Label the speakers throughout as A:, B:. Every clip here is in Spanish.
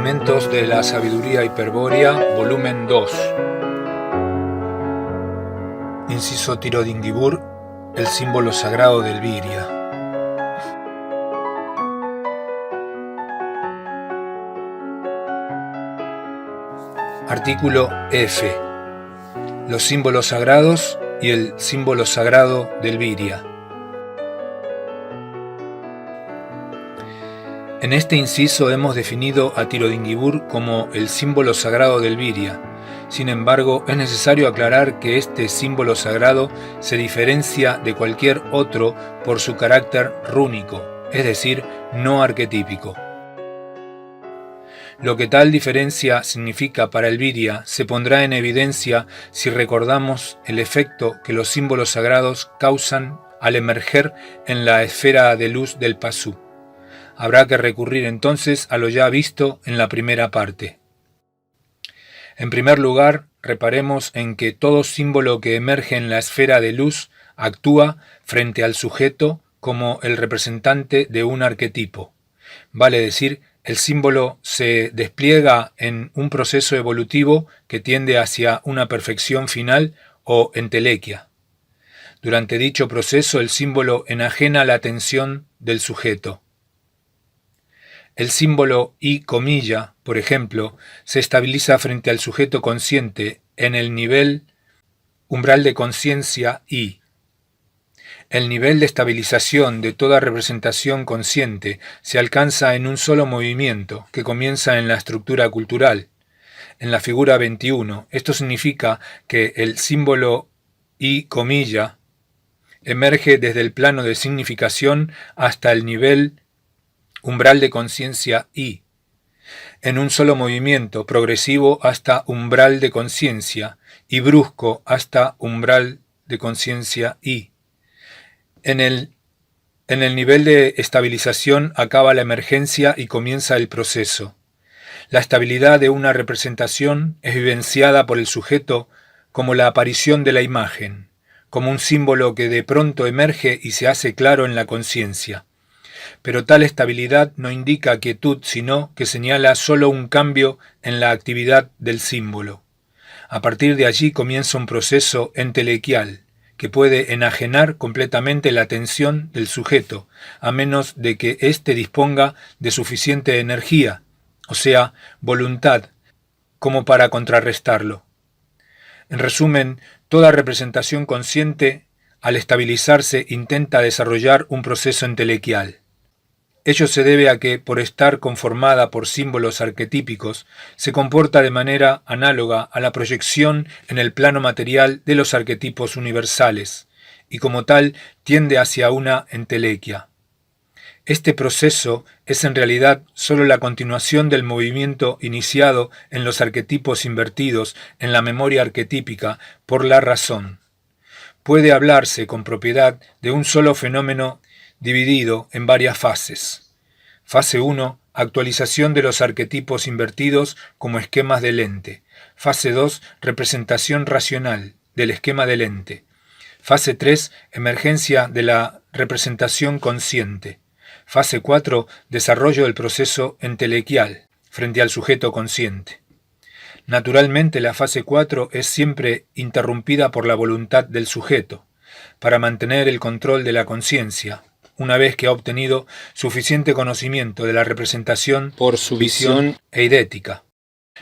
A: Fragmentos de la Sabiduría Hiperbórea, volumen 2. Inciso Tirodingibur, el símbolo sagrado del Virya. Artículo F. Los símbolos sagrados y el símbolo sagrado del Virya. En este inciso hemos definido a Tirodingibur como el símbolo sagrado del Virya. Sin embargo, es necesario aclarar que este símbolo sagrado se diferencia de cualquier otro por su carácter rúnico, es decir, no arquetípico. Lo que tal diferencia significa para el Virya se pondrá en evidencia si recordamos el efecto que los símbolos sagrados causan al emerger en la esfera de luz del Pasú. Habrá que recurrir entonces a lo ya visto en la primera parte. En primer lugar, reparemos en que todo símbolo que emerge en la esfera de luz actúa frente al sujeto como el representante de un arquetipo. Vale decir, el símbolo se despliega en un proceso evolutivo que tiende hacia una perfección final o entelequia. Durante dicho proceso, el símbolo enajena la atención del sujeto. El símbolo I, por ejemplo, se estabiliza frente al sujeto consciente en el nivel umbral de conciencia I. El nivel de estabilización de toda representación consciente se alcanza en un solo movimiento, que comienza en la estructura cultural. En la figura 21, esto significa que el símbolo I, emerge desde el plano de significación hasta el nivel umbral de conciencia I, en un solo movimiento progresivo hasta umbral de conciencia y brusco hasta umbral de conciencia I. En el nivel de estabilización acaba la emergencia y comienza el proceso. La estabilidad de una representación es vivenciada por el sujeto como la aparición de la imagen, como un símbolo que de pronto emerge y se hace claro en la conciencia. Pero tal estabilidad no indica quietud, sino que señala solo un cambio en la actividad del símbolo. A partir de allí comienza un proceso entelequial, que puede enajenar completamente la atención del sujeto, a menos de que éste disponga de suficiente energía, o sea, voluntad, como para contrarrestarlo. En resumen, toda representación consciente, al estabilizarse, intenta desarrollar un proceso entelequial. Ello se debe a que, por estar conformada por símbolos arquetípicos, se comporta de manera análoga a la proyección en el plano material de los arquetipos universales, y como tal tiende hacia una entelequia. Este proceso es en realidad sólo la continuación del movimiento iniciado en los arquetipos invertidos en la memoria arquetípica por la razón. Puede hablarse con propiedad de un solo fenómeno dividido en varias fases. Fase 1, actualización de los arquetipos invertidos como esquemas de lente. Fase 2, representación racional del esquema de lente. Fase 3, emergencia de la representación consciente. Fase 4, desarrollo del proceso entelequial frente al sujeto consciente. Naturalmente, la fase 4 es siempre interrumpida por la voluntad del sujeto, para mantener el control de la conciencia, una vez que ha obtenido suficiente conocimiento de la representación por su visión eidética.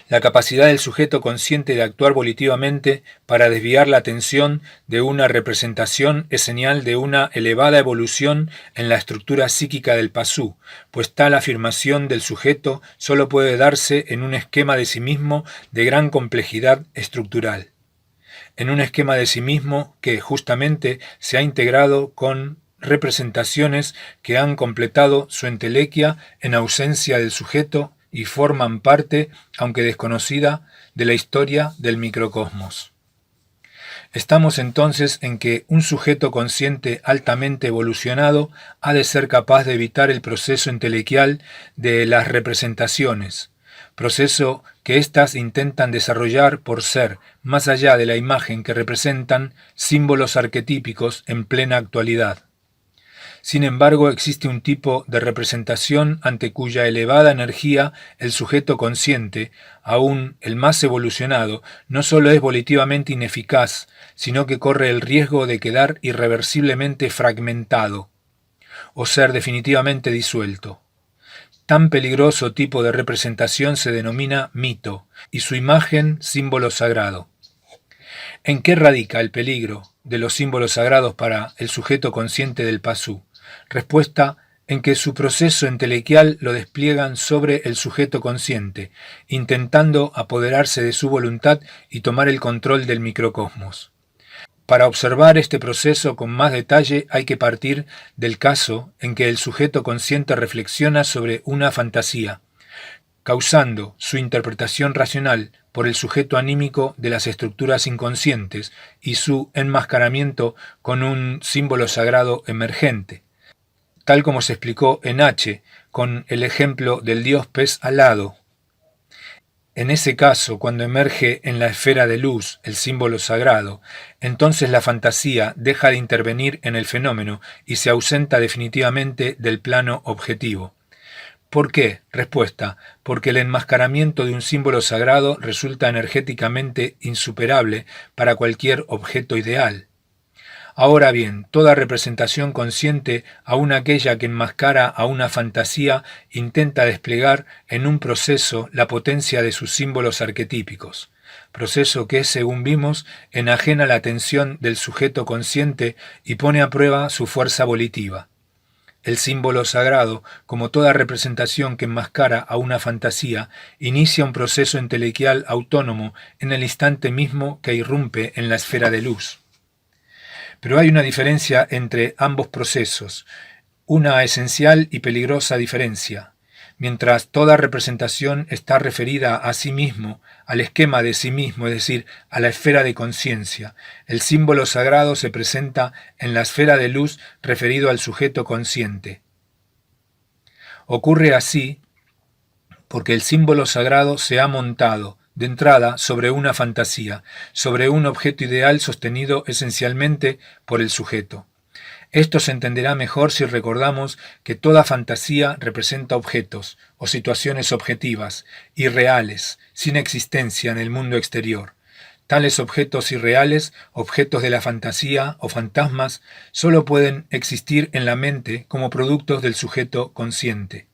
A: La capacidad del sujeto consciente de actuar volitivamente para desviar la atención de una representación es señal de una elevada evolución en la estructura psíquica del Pasú, pues tal afirmación del sujeto solo puede darse en un esquema de sí mismo de gran complejidad estructural. En un esquema de sí mismo que, justamente, se ha integrado con representaciones que han completado su entelequia en ausencia del sujeto y forman parte, aunque desconocida, de la historia del microcosmos. Estamos entonces en que un sujeto consciente altamente evolucionado ha de ser capaz de evitar el proceso entelequial de las representaciones, proceso que éstas intentan desarrollar por ser, más allá de la imagen que representan, símbolos arquetípicos en plena actualidad. Sin embargo, existe un tipo de representación ante cuya elevada energía el sujeto consciente, aún el más evolucionado, no solo es volitivamente ineficaz, sino que corre el riesgo de quedar irreversiblemente fragmentado o ser definitivamente disuelto. Tan peligroso tipo de representación se denomina mito, y su imagen símbolo sagrado. ¿En qué radica el peligro de los símbolos sagrados para el sujeto consciente del pasú? Respuesta: en que su proceso entelequial lo despliegan sobre el sujeto consciente, intentando apoderarse de su voluntad y tomar el control del microcosmos. Para observar este proceso con más detalle hay que partir del caso en que el sujeto consciente reflexiona sobre una fantasía, causando su interpretación racional por el sujeto anímico de las estructuras inconscientes y su enmascaramiento con un símbolo sagrado emergente, tal como se explicó en H, con el ejemplo del dios pez alado. En ese caso, cuando emerge en la esfera de luz el símbolo sagrado, entonces la fantasía deja de intervenir en el fenómeno y se ausenta definitivamente del plano objetivo. ¿Por qué? Respuesta: porque el enmascaramiento de un símbolo sagrado resulta energéticamente insuperable para cualquier objeto ideal. Ahora bien, toda representación consciente, aun aquella que enmascara a una fantasía, intenta desplegar en un proceso la potencia de sus símbolos arquetípicos, proceso que, según vimos, enajena la atención del sujeto consciente y pone a prueba su fuerza volitiva. El símbolo sagrado, como toda representación que enmascara a una fantasía, inicia un proceso entelequial autónomo en el instante mismo que irrumpe en la esfera de luz. Pero hay una diferencia entre ambos procesos, una esencial y peligrosa diferencia. Mientras toda representación está referida a sí mismo, al esquema de sí mismo, es decir, a la esfera de conciencia, el símbolo sagrado se presenta en la esfera de luz referido al sujeto consciente. Ocurre así porque el símbolo sagrado se ha montado, de entrada, sobre una fantasía, sobre un objeto ideal sostenido esencialmente por el sujeto. Esto se entenderá mejor si recordamos que toda fantasía representa objetos o situaciones objetivas, irreales, sin existencia en el mundo exterior. Tales objetos irreales, objetos de la fantasía o fantasmas, solo pueden existir en la mente como productos del sujeto consciente.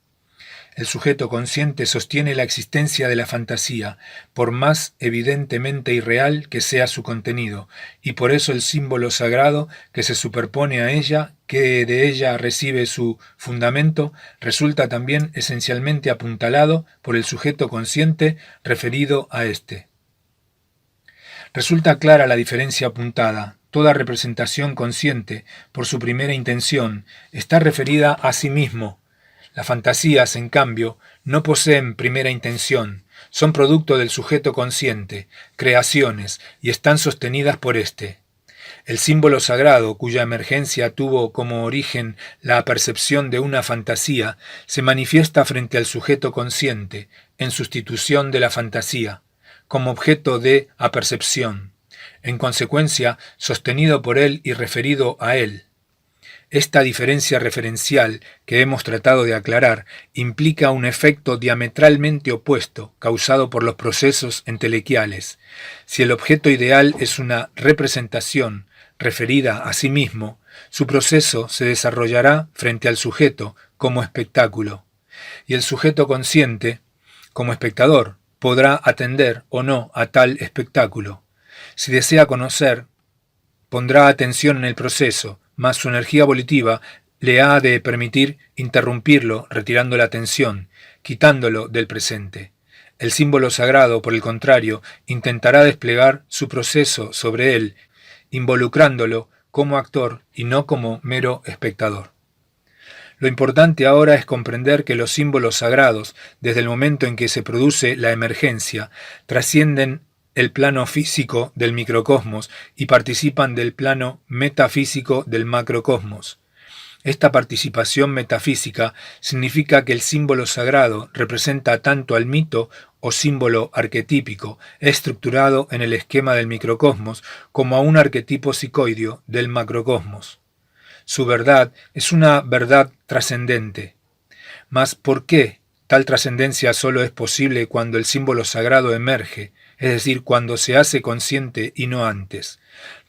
A: El sujeto consciente sostiene la existencia de la fantasía, por más evidentemente irreal que sea su contenido, y por eso el símbolo sagrado que se superpone a ella, que de ella recibe su fundamento, resulta también esencialmente apuntalado por el sujeto consciente referido a éste. Resulta clara la diferencia apuntada. Toda representación consciente, por su primera intención, está referida a sí mismo. Las fantasías, en cambio, no poseen primera intención, son producto del sujeto consciente, creaciones, y están sostenidas por éste. El símbolo sagrado, cuya emergencia tuvo como origen la percepción de una fantasía, se manifiesta frente al sujeto consciente, en sustitución de la fantasía, como objeto de apercepción, en consecuencia, sostenido por él y referido a él. Esta diferencia referencial que hemos tratado de aclarar implica un efecto diametralmente opuesto causado por los procesos entelequiales. Si el objeto ideal es una representación referida a sí mismo, su proceso se desarrollará frente al sujeto como espectáculo, y el sujeto consciente, como espectador, podrá atender o no a tal espectáculo. Si desea conocer, pondrá atención en el proceso, mas su energía volitiva le ha de permitir interrumpirlo retirando la atención, quitándolo del presente. El símbolo sagrado, por el contrario, intentará desplegar su proceso sobre él, involucrándolo como actor y no como mero espectador. Lo importante ahora es comprender que los símbolos sagrados, desde el momento en que se produce la emergencia, trascienden el plano físico del microcosmos y participan del plano metafísico del macrocosmos. Esta participación metafísica significa que el símbolo sagrado representa tanto al mito o símbolo arquetípico estructurado en el esquema del microcosmos como a un arquetipo psicoideo del macrocosmos. Su verdad es una verdad trascendente. Mas ¿por qué tal trascendencia solo es posible cuando el símbolo sagrado emerge, es decir, cuando se hace consciente y no antes?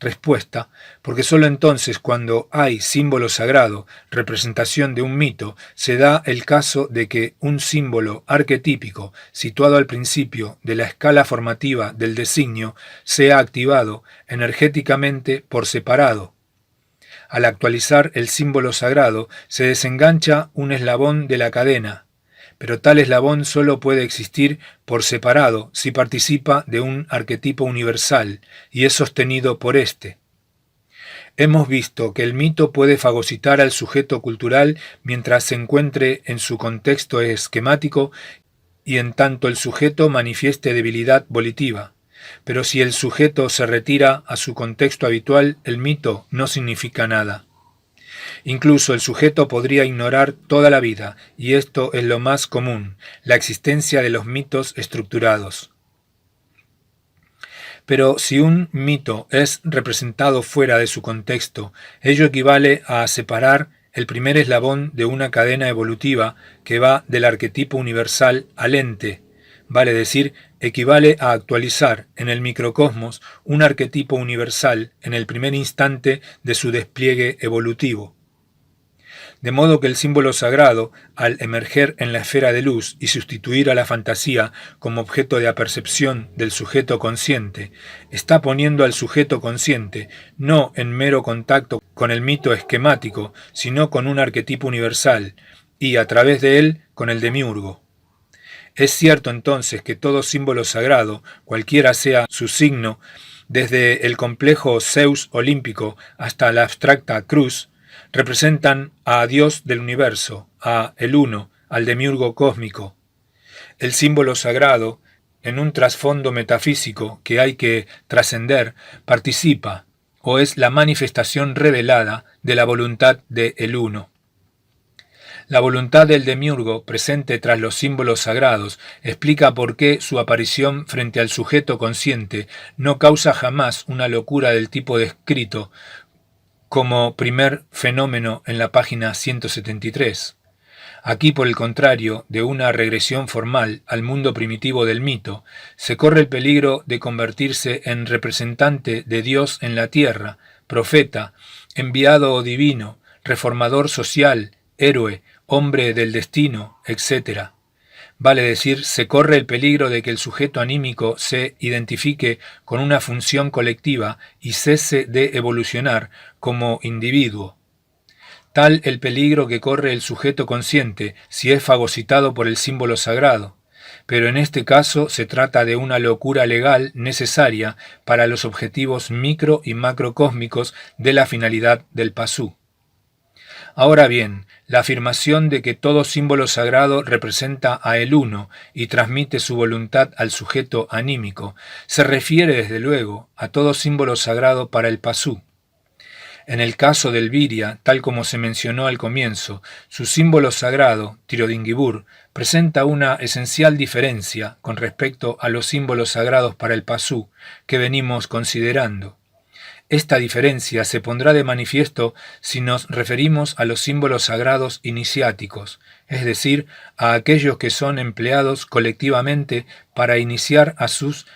A: Respuesta: porque solo entonces, cuando hay símbolo sagrado, representación de un mito, se da el caso de que un símbolo arquetípico, situado al principio de la escala formativa del designio, sea activado energéticamente por separado. Al actualizar el símbolo sagrado, se desengancha un eslabón de la cadena, pero tal eslabón solo puede existir por separado si participa de un arquetipo universal y es sostenido por éste. Hemos visto que el mito puede fagocitar al sujeto cultural mientras se encuentre en su contexto esquemático y en tanto el sujeto manifieste debilidad volitiva. Pero si el sujeto se retira a su contexto habitual, el mito no significa nada. Incluso el sujeto podría ignorar toda la vida, y esto es lo más común, la existencia de los mitos estructurados. Pero si un mito es representado fuera de su contexto, ello equivale a separar el primer eslabón de una cadena evolutiva que va del arquetipo universal al ente, vale decir, equivale a actualizar en el microcosmos un arquetipo universal en el primer instante de su despliegue evolutivo. De modo que el símbolo sagrado, al emerger en la esfera de luz y sustituir a la fantasía como objeto de apercepción del sujeto consciente, está poniendo al sujeto consciente no en mero contacto con el mito esquemático, sino con un arquetipo universal, y a través de él con el demiurgo. Es cierto entonces que todo símbolo sagrado, cualquiera sea su signo, desde el complejo Zeus olímpico hasta la abstracta cruz, representan a Dios del universo, a el Uno, al demiurgo cósmico. El símbolo sagrado, en un trasfondo metafísico que hay que trascender, participa, o es la manifestación revelada de la voluntad de el Uno. La voluntad del demiurgo, presente tras los símbolos sagrados, explica por qué su aparición frente al sujeto consciente no causa jamás una locura del tipo descrito como primer fenómeno en la página 173. Aquí, por el contrario, de una regresión formal al mundo primitivo del mito, se corre el peligro de convertirse en representante de Dios en la tierra, profeta, enviado divino, reformador social, héroe, hombre del destino, etc. Vale decir, se corre el peligro de que el sujeto anímico se identifique con una función colectiva y cese de evolucionar como individuo. Tal el peligro que corre el sujeto consciente si es fagocitado por el símbolo sagrado, pero en este caso se trata de una locura legal necesaria para los objetivos micro y macrocósmicos de la finalidad del pasú. Ahora bien, la afirmación de que todo símbolo sagrado representa a el Uno y transmite su voluntad al sujeto anímico se refiere desde luego a todo símbolo sagrado para el pasú. En el caso del Viria, tal como se mencionó al comienzo, su símbolo sagrado, Tirodingibur, presenta una esencial diferencia con respecto a los símbolos sagrados para el pasú que venimos considerando. Esta diferencia se pondrá de manifiesto si nos referimos a los símbolos sagrados iniciáticos, es decir, a aquellos que son empleados colectivamente para iniciar a sus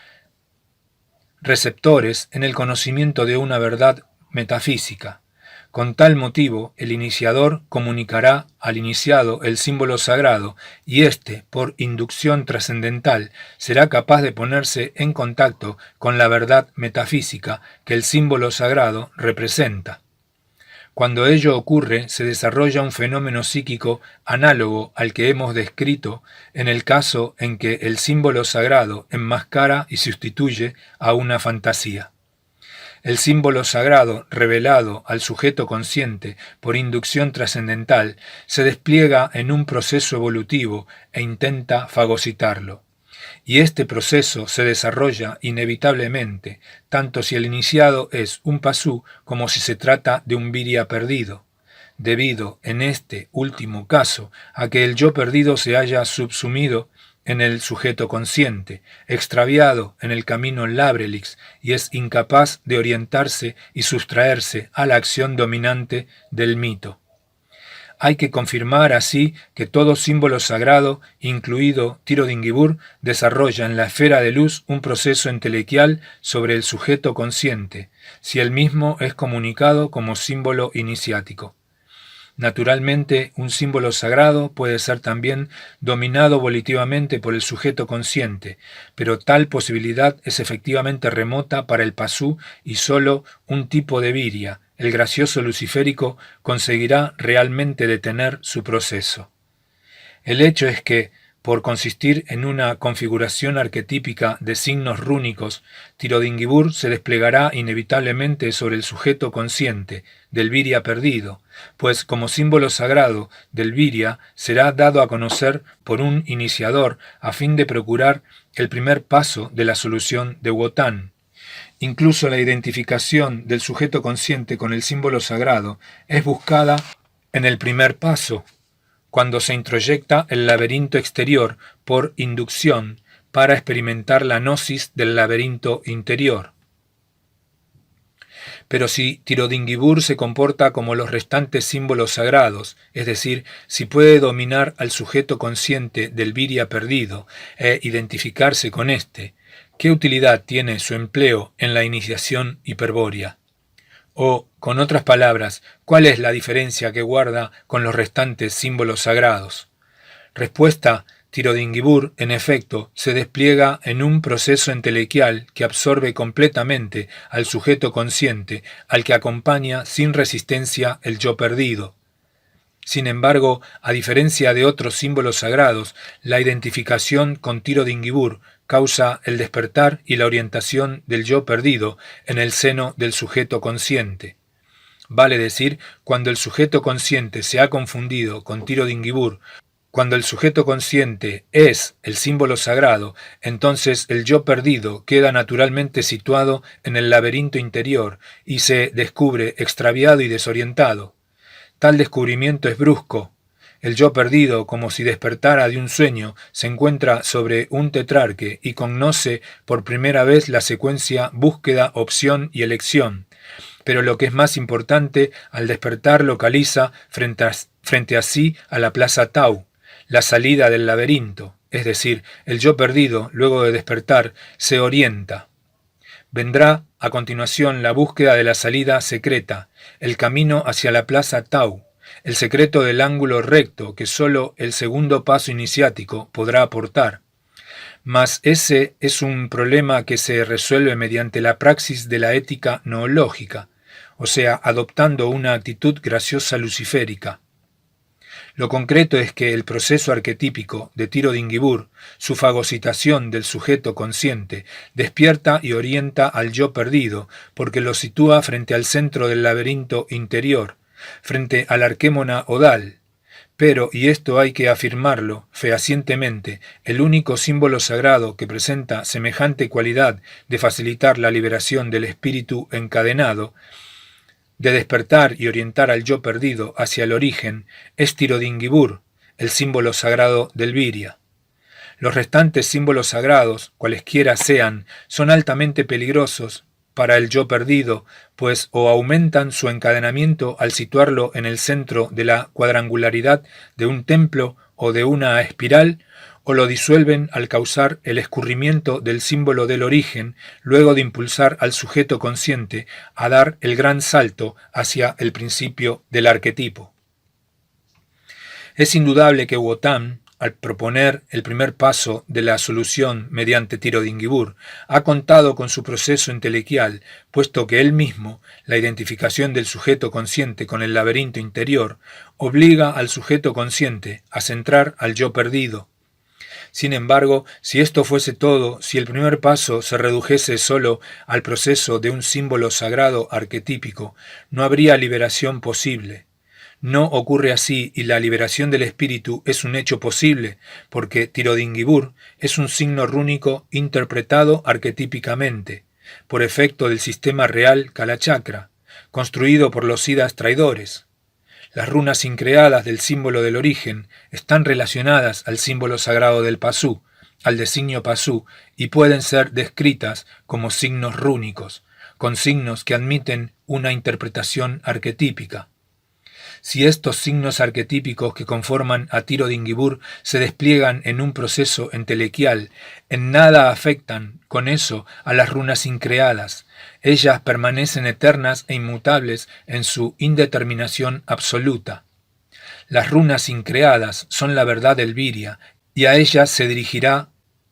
A: receptores en el conocimiento de una verdad metafísica. Con tal motivo, el iniciador comunicará al iniciado el símbolo sagrado y éste, por inducción trascendental, será capaz de ponerse en contacto con la verdad metafísica que el símbolo sagrado representa. Cuando ello ocurre, se desarrolla un fenómeno psíquico análogo al que hemos descrito en el caso en que el símbolo sagrado enmascara y sustituye a una fantasía. El símbolo sagrado revelado al sujeto consciente por inducción trascendental se despliega en un proceso evolutivo e intenta fagocitarlo. Y este proceso se desarrolla inevitablemente, tanto si el iniciado es un pasú como si se trata de un viria perdido, debido, en este último caso, a que el yo perdido se haya subsumido en el sujeto consciente, extraviado en el camino Labrelix, y es incapaz de orientarse y sustraerse a la acción dominante del mito. Hay que confirmar así que todo símbolo sagrado, incluido Thirodingibur, desarrolla en la esfera de luz un proceso entelequial sobre el sujeto consciente, si el mismo es comunicado como símbolo iniciático. Naturalmente, un símbolo sagrado puede ser también dominado volitivamente por el sujeto consciente, pero tal posibilidad es efectivamente remota para el pasú y sólo un tipo de viria, el gracioso luciférico, conseguirá realmente detener su proceso. El hecho es que, por consistir en una configuración arquetípica de signos rúnicos, Thirodingibur se desplegará inevitablemente sobre el sujeto consciente del viria perdido, pues como símbolo sagrado del viria será dado a conocer por un iniciador a fin de procurar el primer paso de la solución de Wotan. Incluso la identificación del sujeto consciente con el símbolo sagrado es buscada en el primer paso, cuando se introyecta el laberinto exterior por inducción para experimentar la gnosis del laberinto interior. Pero si Thirodingibur se comporta como los restantes símbolos sagrados, es decir, si puede dominar al sujeto consciente del viria perdido e identificarse con éste, ¿qué utilidad tiene su empleo en la iniciación hiperbórea? O, con otras palabras, ¿cuál es la diferencia que guarda con los restantes símbolos sagrados? Respuesta: Thirodingibur, en efecto, se despliega en un proceso entelequial que absorbe completamente al sujeto consciente, al que acompaña sin resistencia el yo perdido. Sin embargo, a diferencia de otros símbolos sagrados, la identificación con Thirodingibur causa el despertar y la orientación del yo perdido en el seno del sujeto consciente. Vale decir, cuando el sujeto consciente se ha confundido con Thirodingibur, cuando el sujeto consciente es el símbolo sagrado, entonces el yo perdido queda naturalmente situado en el laberinto interior y se descubre extraviado y desorientado. Tal descubrimiento es brusco. El yo perdido, como si despertara de un sueño, se encuentra sobre un tetrarque y conoce por primera vez la secuencia búsqueda, opción y elección. Pero lo que es más importante, al despertar localiza frente a sí a la plaza Tau, la salida del laberinto, es decir, el yo perdido, luego de despertar, se orienta. Vendrá a continuación la búsqueda de la salida secreta, el camino hacia la plaza Tau, el secreto del ángulo recto que sólo el segundo paso iniciático podrá aportar. Mas ese es un problema que se resuelve mediante la praxis de la ética noológica, o sea, adoptando una actitud graciosa luciférica. Lo concreto es que el proceso arquetípico de Thirodingibur, su fagocitación del sujeto consciente, despierta y orienta al yo perdido, porque lo sitúa frente al centro del laberinto interior, frente al arquémona odal. Pero, y esto hay que afirmarlo fehacientemente, el único símbolo sagrado que presenta semejante cualidad de facilitar la liberación del espíritu encadenado, de despertar y orientar al yo perdido hacia el origen, es Thirodingibur, el símbolo sagrado del viria. Los restantes símbolos sagrados, cualesquiera sean, son altamente peligrosos para el yo perdido, pues o aumentan su encadenamiento al situarlo en el centro de la cuadrangularidad de un templo o de una espiral, o lo disuelven al causar el escurrimiento del símbolo del origen, luego de impulsar al sujeto consciente a dar el gran salto hacia el principio del arquetipo. Es indudable que Wotan, al proponer el primer paso de la solución mediante Thirodingibur, ha contado con su proceso entelequial, puesto que él mismo, la identificación del sujeto consciente con el laberinto interior, obliga al sujeto consciente a centrar al yo perdido. Sin embargo, si esto fuese todo, si el primer paso se redujese solo al proceso de un símbolo sagrado arquetípico, no habría liberación posible. No ocurre así y la liberación del espíritu es un hecho posible, porque Thirodingibur es un signo rúnico interpretado arquetípicamente, por efecto del sistema real Kalachakra, construido por los Siddhas traidores. Las runas increadas del símbolo del origen están relacionadas al símbolo sagrado del Pasú, al designio pasú y pueden ser descritas como signos rúnicos, con signos que admiten una interpretación arquetípica. Si estos signos arquetípicos que conforman a Tiro-Dingibur se despliegan en un proceso entelequial, en nada afectan con eso a las runas increadas. Ellas permanecen eternas e inmutables en su indeterminación absoluta. Las runas increadas son la verdad del Viria, y a ellas se dirigirá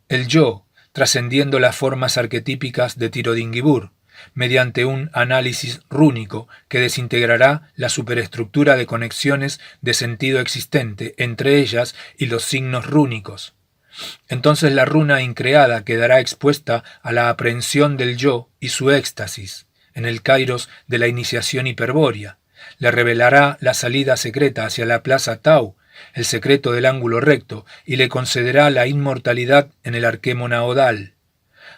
A: el yo, trascendiendo las formas arquetípicas de Tiro-Dingibur, mediante un análisis rúnico que desintegrará la superestructura de conexiones de sentido existente entre ellas y los signos rúnicos. Entonces la runa increada quedará expuesta a la aprehensión del yo y su éxtasis, en el kairos de la iniciación hiperbórea. Le revelará la salida secreta hacia la plaza Tau, el secreto del ángulo recto, y le concederá la inmortalidad en el arquemo naodal.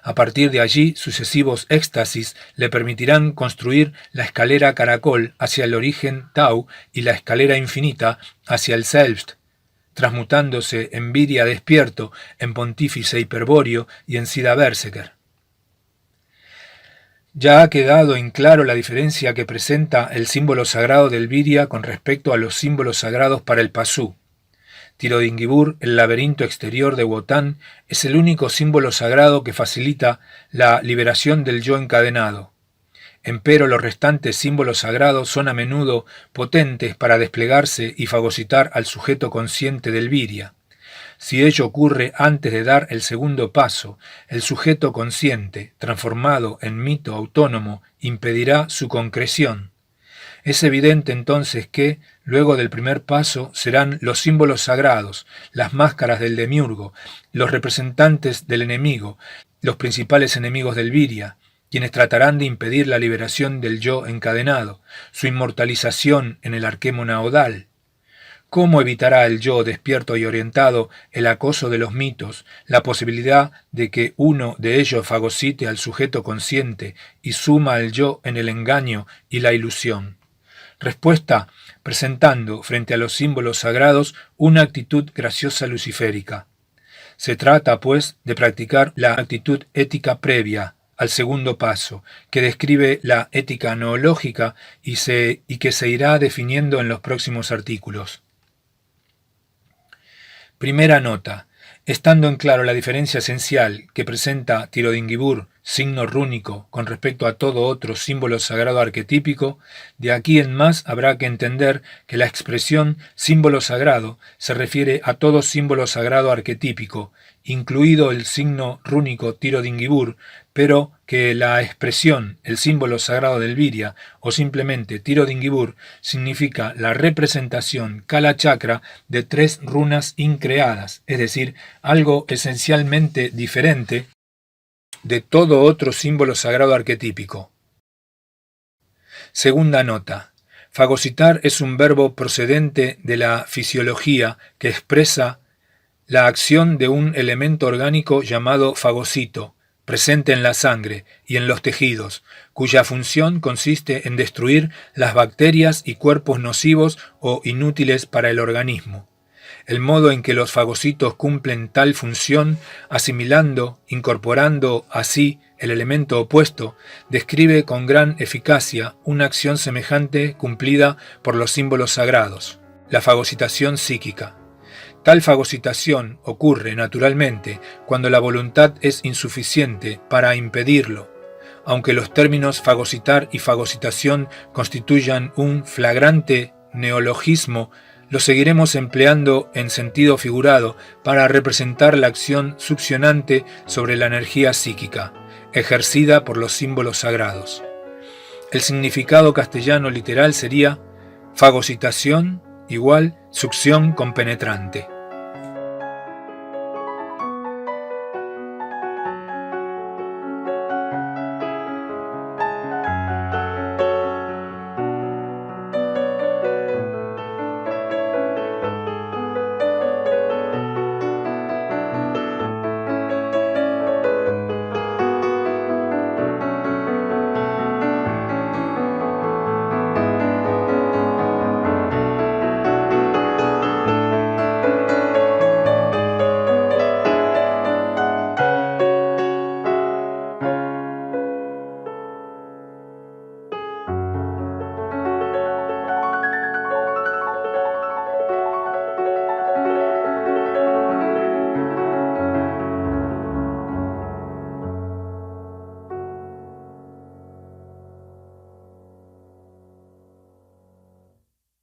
A: A partir de allí, sucesivos éxtasis le permitirán construir la escalera caracol hacia el origen Tau y la escalera infinita hacia el Selbst, transmutándose en Viria despierto, en pontífice hiperbóreo y en Sida Berserker. Ya ha quedado en claro la diferencia que presenta el símbolo sagrado del Viria con respecto a los símbolos sagrados para el Pasú. Tiro-Dingibur, el laberinto exterior de Wotan, es el único símbolo sagrado que facilita la liberación del yo encadenado. Empero los restantes símbolos sagrados son a menudo potentes para desplegarse y fagocitar al sujeto consciente del Viria. Si ello ocurre antes de dar el segundo paso, el sujeto consciente, transformado en mito autónomo, impedirá su concreción. Es evidente entonces que, luego del primer paso, serán los símbolos sagrados, las máscaras del demiurgo, los representantes del enemigo, los principales enemigos del Viria, quienes tratarán de impedir la liberación del yo encadenado, su inmortalización en el arquemo naodal. ¿Cómo evitará el yo despierto y orientado el acoso de los mitos, la posibilidad de que uno de ellos fagocite al sujeto consciente y suma al yo en el engaño y la ilusión? Respuesta: presentando frente a los símbolos sagrados una actitud graciosa luciférica. Se trata, pues, de practicar la actitud ética previa al segundo paso, que describe la ética noológica y que se irá definiendo en los próximos artículos. Primera nota. Estando en claro la diferencia esencial que presenta Tiro-Dingibur, signo rúnico, con respecto a todo otro símbolo sagrado arquetípico, de aquí en más habrá que entender que la expresión símbolo sagrado se refiere a todo símbolo sagrado arquetípico, incluido el signo rúnico Tiro-Dingibur, pero que la expresión, el símbolo sagrado del Viria, o simplemente Tiro-Dingibur, significa la representación Kala Chakra de 3 runas increadas, es decir, algo esencialmente diferente de todo otro símbolo sagrado arquetípico. Segunda nota. Fagocitar es un verbo procedente de la fisiología que expresa la acción de un elemento orgánico llamado fagocito, presente en la sangre y en los tejidos, cuya función consiste en destruir las bacterias y cuerpos nocivos o inútiles para el organismo. El modo en que los fagocitos cumplen tal función, asimilando, incorporando así el elemento opuesto, describe con gran eficacia una acción semejante cumplida por los símbolos sagrados, la fagocitación psíquica. Tal fagocitación ocurre, naturalmente, cuando la voluntad es insuficiente para impedirlo. Aunque los términos fagocitar y fagocitación constituyan un flagrante neologismo, lo seguiremos empleando en sentido figurado para representar la acción succionante sobre la energía psíquica, ejercida por los símbolos sagrados. El significado castellano literal sería fagocitación igual succión compenetrante.